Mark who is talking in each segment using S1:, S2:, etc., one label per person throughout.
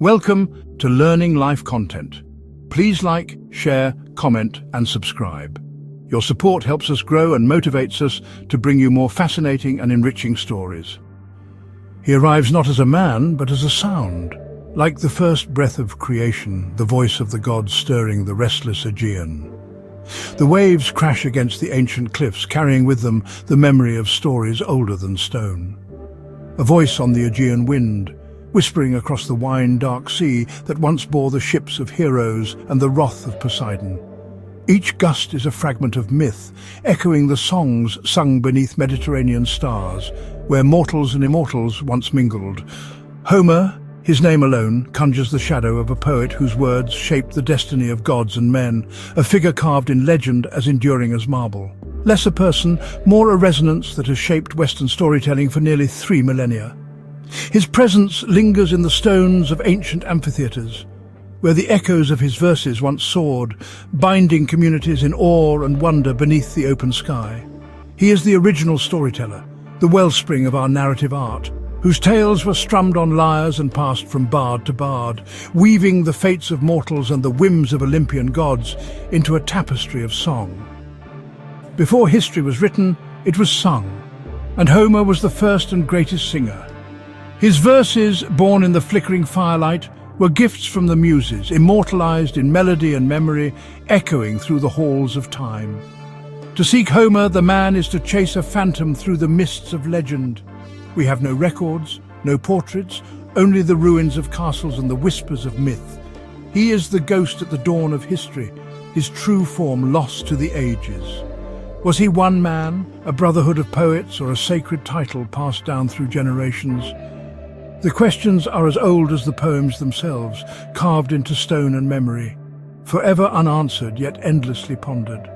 S1: Welcome to Learning Life Content. Please like, share, comment, and subscribe. Your support helps us grow and motivates us to bring you more fascinating and enriching stories. He arrives not as a man, but as a sound. Like the first breath of creation, the voice of the gods stirring the restless Aegean. The waves crash against the ancient cliffs, carrying with them the memory of stories older than stone. A voice on the Aegean wind, whispering across the wine-dark sea that once bore the ships of heroes and the wrath of Poseidon. Each gust is a fragment of myth, echoing the songs sung beneath Mediterranean stars, where mortals and immortals once mingled. Homer, his name alone, conjures the shadow of a poet whose words shaped the destiny of gods and men, a figure carved in legend as enduring as marble. Less a person, more a resonance that has shaped Western storytelling for nearly 3 millennia. His presence lingers in the stones of ancient amphitheatres, where the echoes of his verses once soared, binding communities in awe and wonder beneath the open sky. He is the original storyteller, the wellspring of our narrative art, whose tales were strummed on lyres and passed from bard to bard, weaving the fates of mortals and the whims of Olympian gods into a tapestry of song. Before history was written, it was sung, and Homer was the first and greatest singer. His verses, born in the flickering firelight, were gifts from the muses, immortalized in melody and memory, echoing through the halls of time. To seek Homer, the man, is to chase a phantom through the mists of legend. We have no records, no portraits, only the ruins of castles and the whispers of myth. He is the ghost at the dawn of history, his true form lost to the ages. Was he one man, a brotherhood of poets, or a sacred title passed down through generations? The questions are as old as the poems themselves, carved into stone and memory, forever unanswered yet endlessly pondered.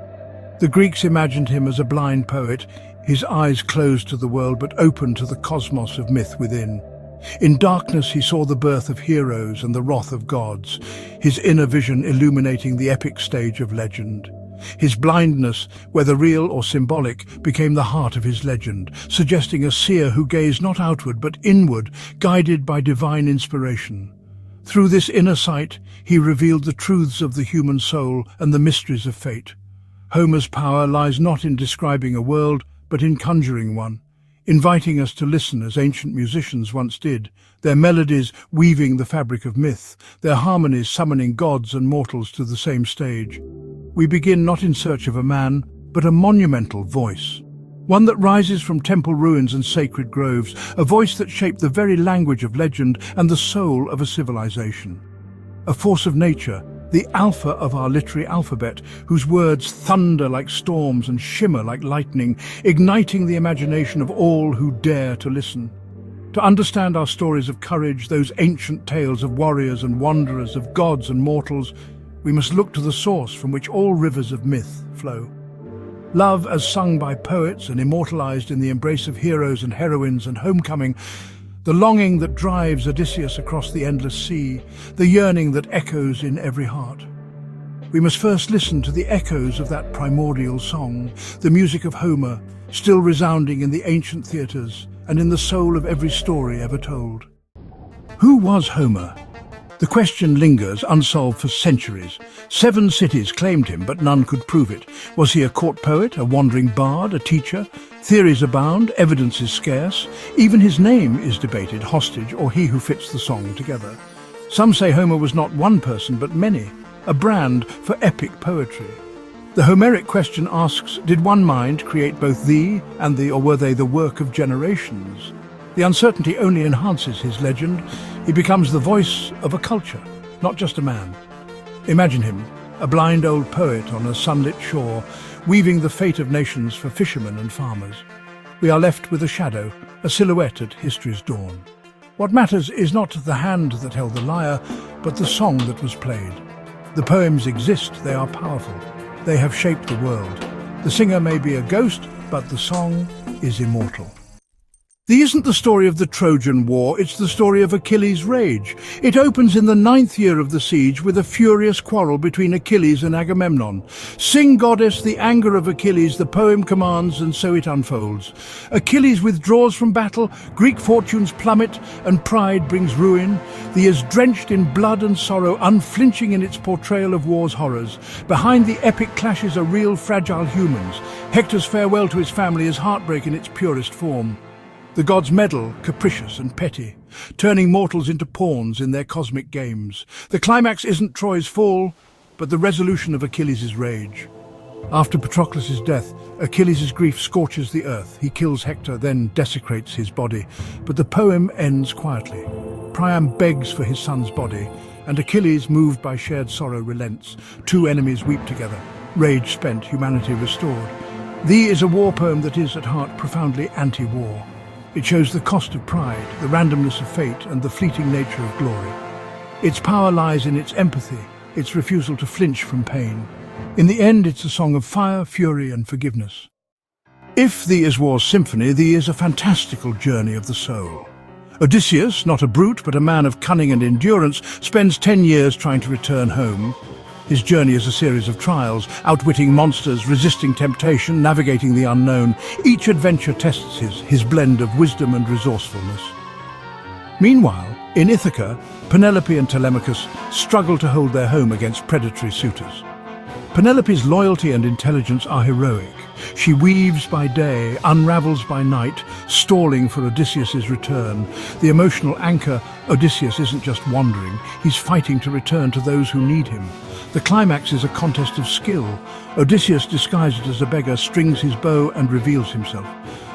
S1: The Greeks imagined him as a blind poet, his eyes closed to the world but open to the cosmos of myth within. In darkness he saw the birth of heroes and the wrath of gods, his inner vision illuminating the epic stage of legend. His blindness, whether real or symbolic, became the heart of his legend, suggesting a seer who gazed not outward but inward, guided by divine inspiration. Through this inner sight, he revealed the truths of the human soul and the mysteries of fate. Homer's power lies not in describing a world, but in conjuring one, inviting us to listen as ancient musicians once did, their melodies weaving the fabric of myth, their harmonies summoning gods and mortals to the same stage. We begin not in search of a man, but a monumental voice. One that rises from temple ruins and sacred groves, a voice that shaped the very language of legend and the soul of a civilization. A force of nature, the alpha of our literary alphabet, whose words thunder like storms and shimmer like lightning, igniting the imagination of all who dare to listen. To understand our stories of courage, those ancient tales of warriors and wanderers, of gods and mortals, we must look to the source from which all rivers of myth flow. Love, as sung by poets and immortalized in the embrace of heroes and heroines and homecoming, the longing that drives Odysseus across the endless sea, the yearning that echoes in every heart. We must first listen to the echoes of that primordial song, the music of Homer, still resounding in the ancient theatres and in the soul of every story ever told. Who was Homer? The question lingers unsolved for centuries. 7 cities claimed him, but none could prove it. Was he a court poet, a wandering bard, a teacher? Theories abound, evidence is scarce. Even his name is debated, hostage, or he who fits the song together. Some say Homer was not one person, but many, a brand for epic poetry. The Homeric question asks, did one mind create both thee and thee, or were they the work of generations? The uncertainty only enhances his legend. He becomes the voice of a culture, not just a man. Imagine him, a blind old poet on a sunlit shore, weaving the fate of nations for fishermen and farmers. We are left with a shadow, a silhouette at history's dawn. What matters is not the hand that held the lyre, but the song that was played. The poems exist, they are powerful. They have shaped the world. The singer may be a ghost, but the song is immortal. This isn't the story of the Trojan War, it's the story of Achilles' rage. It opens in the 9th year of the siege with a furious quarrel between Achilles and Agamemnon. Sing, goddess, the anger of Achilles, the poem commands, and so it unfolds. Achilles withdraws from battle, Greek fortunes plummet, and pride brings ruin. The year is drenched in blood and sorrow, unflinching in its portrayal of war's horrors. Behind the epic clashes are real fragile humans. Hector's farewell to his family is heartbreak in its purest form. The gods meddle, capricious and petty, turning mortals into pawns in their cosmic games. The climax isn't Troy's fall, but the resolution of Achilles' rage. After Patroclus' death, Achilles' grief scorches the earth. He kills Hector, then desecrates his body. But the poem ends quietly. Priam begs for his son's body, and Achilles, moved by shared sorrow, relents. Two enemies weep together. Rage spent, humanity restored. Thee is a war poem that is, at heart, profoundly anti-war. It shows the cost of pride, the randomness of fate, and the fleeting nature of glory. Its power lies in its empathy, its refusal to flinch from pain. In the end, it's a song of fire, fury, and forgiveness. If Thee is War's symphony, Thee is a fantastical journey of the soul. Odysseus, not a brute but a man of cunning and endurance, spends 10 years trying to return home. His journey is a series of trials, outwitting monsters, resisting temptation, navigating the unknown. Each adventure tests his blend of wisdom and resourcefulness. Meanwhile, in Ithaca, Penelope and Telemachus struggle to hold their home against predatory suitors. Penelope's loyalty and intelligence are heroic. She weaves by day, unravels by night, stalling for Odysseus' return. The emotional anchor, Odysseus isn't just wandering, he's fighting to return to those who need him. The climax is a contest of skill. Odysseus, disguised as a beggar, strings his bow and reveals himself.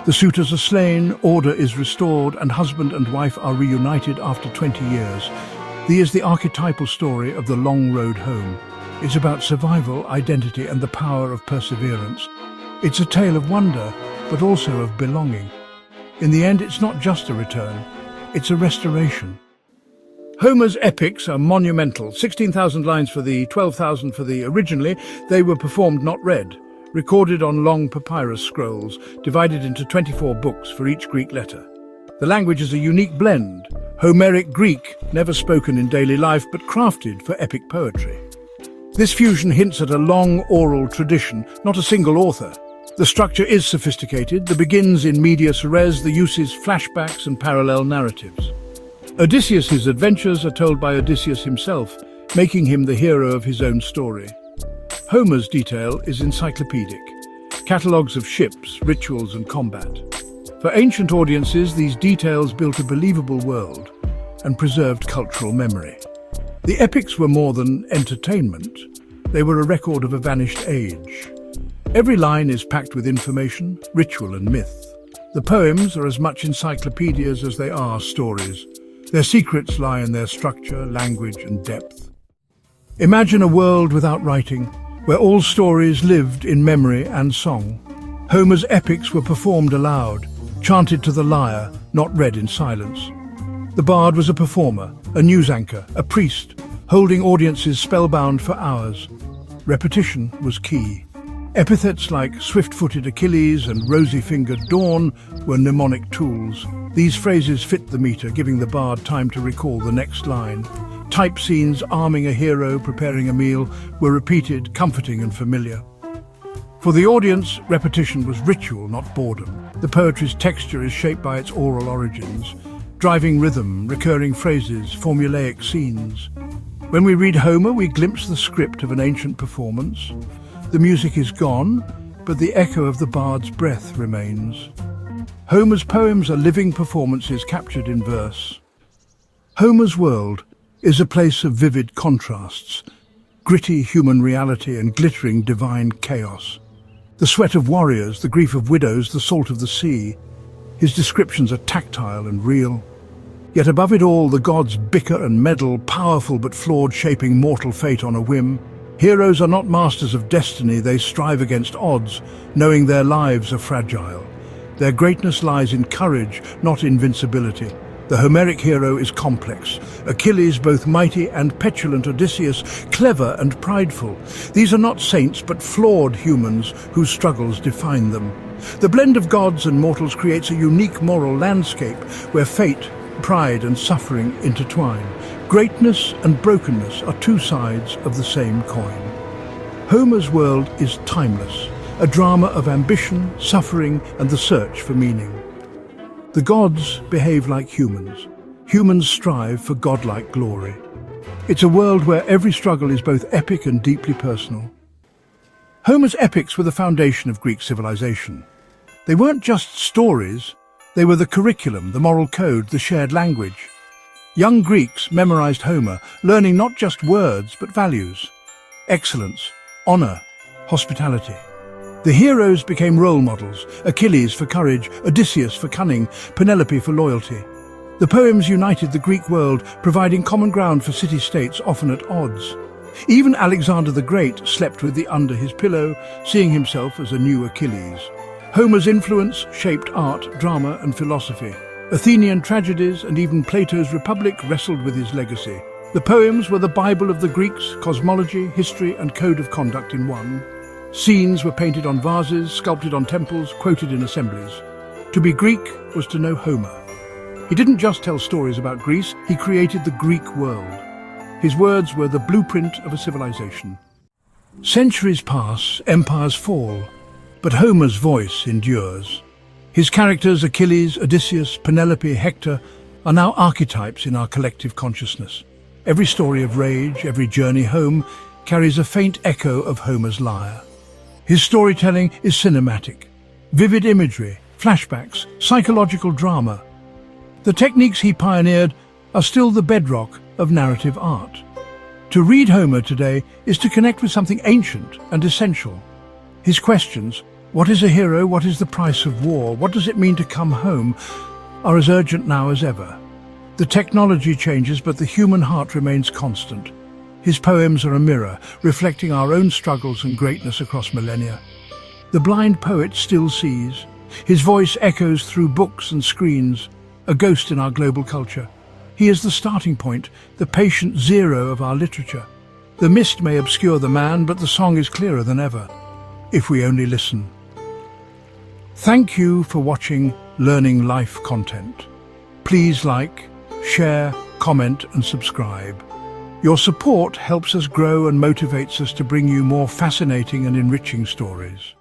S1: The suitors are slain, order is restored, and husband and wife are reunited after 20 years. This is the archetypal story of the long road home. It's about survival, identity, and the power of perseverance. It's a tale of wonder, but also of belonging. In the end, it's not just a return, it's a restoration. Homer's epics are monumental. 16,000 lines for thee, 12,000 for thee. Originally, they were performed, not read, recorded on long papyrus scrolls, divided into 24 books for each Greek letter. The language is a unique blend, Homeric Greek, never spoken in daily life, but crafted for epic poetry. This fusion hints at a long oral tradition, not a single author. The structure is sophisticated, the begins in medias res, the uses flashbacks and parallel narratives. Odysseus' adventures are told by Odysseus himself, making him the hero of his own story. Homer's detail is encyclopedic, catalogues of ships, rituals and combat. For ancient audiences, these details built a believable world and preserved cultural memory. The epics were more than entertainment, they were a record of a vanished age. Every line is packed with information, ritual and myth. The poems are as much encyclopedias as they are stories. Their secrets lie in their structure, language and depth. Imagine a world without writing, where all stories lived in memory and song. Homer's epics were performed aloud, chanted to the lyre, not read in silence. The bard was a performer, a news anchor, a priest, holding audiences spellbound for hours. Repetition was key. Epithets like swift-footed Achilles and rosy-fingered Dawn were mnemonic tools. These phrases fit the meter, giving the bard time to recall the next line. Type scenes arming a hero, preparing a meal, were repeated, comforting and familiar. For the audience, repetition was ritual, not boredom. The poetry's texture is shaped by its oral origins, driving rhythm, recurring phrases, formulaic scenes. When we read Homer, we glimpse the script of an ancient performance. The music is gone, but the echo of the bard's breath remains. Homer's poems are living performances captured in verse. Homer's world is a place of vivid contrasts, gritty human reality and glittering divine chaos. The sweat of warriors, the grief of widows, the salt of the sea. His descriptions are tactile and real. Yet above it all, the gods bicker and meddle, powerful but flawed, shaping mortal fate on a whim. Heroes are not masters of destiny, they strive against odds, knowing their lives are fragile. Their greatness lies in courage, not invincibility. The Homeric hero is complex. Achilles, both mighty and petulant, Odysseus, clever and prideful. These are not saints, but flawed humans whose struggles define them. The blend of gods and mortals creates a unique moral landscape where fate, pride and suffering intertwine. Greatness and brokenness are two sides of the same coin. Homer's world is timeless, a drama of ambition, suffering and the search for meaning. The gods behave like humans. Humans strive for godlike glory. It's a world where every struggle is both epic and deeply personal. Homer's epics were the foundation of Greek civilization. They weren't just stories, they were the curriculum, the moral code, the shared language. Young Greeks memorized Homer, learning not just words but values. Excellence, honor, hospitality. The heroes became role models, Achilles for courage, Odysseus for cunning, Penelope for loyalty. The poems united the Greek world, providing common ground for city-states often at odds. Even Alexander the Great slept with the under his pillow, seeing himself as a new Achilles. Homer's influence shaped art, drama and philosophy. Athenian tragedies and even Plato's Republic wrestled with his legacy. The poems were the Bible of the Greeks, cosmology, history and code of conduct in one. Scenes were painted on vases, sculpted on temples, quoted in assemblies. To be Greek was to know Homer. He didn't just tell stories about Greece, he created the Greek world. His words were the blueprint of a civilization. Centuries pass, empires fall, but Homer's voice endures. His characters, Achilles, Odysseus, Penelope, Hector, are now archetypes in our collective consciousness. Every story of rage, every journey home, carries a faint echo of Homer's lyre. His storytelling is cinematic. Vivid imagery, flashbacks, psychological drama. The techniques he pioneered are still the bedrock of narrative art. To read Homer today is to connect with something ancient and essential. His questions, what is a hero, what is the price of war, what does it mean to come home, are as urgent now as ever. The technology changes, but the human heart remains constant. His poems are a mirror, reflecting our own struggles and greatness across millennia. The blind poet still sees. His voice echoes through books and screens, a ghost in our global culture. He is the starting point, the patient zero of our literature. The mist may obscure the man, but the song is clearer than ever, if we only listen. Thank you for watching Learning Life content. Please like, share, comment and subscribe. Your support helps us grow and motivates us to bring you more fascinating and enriching stories.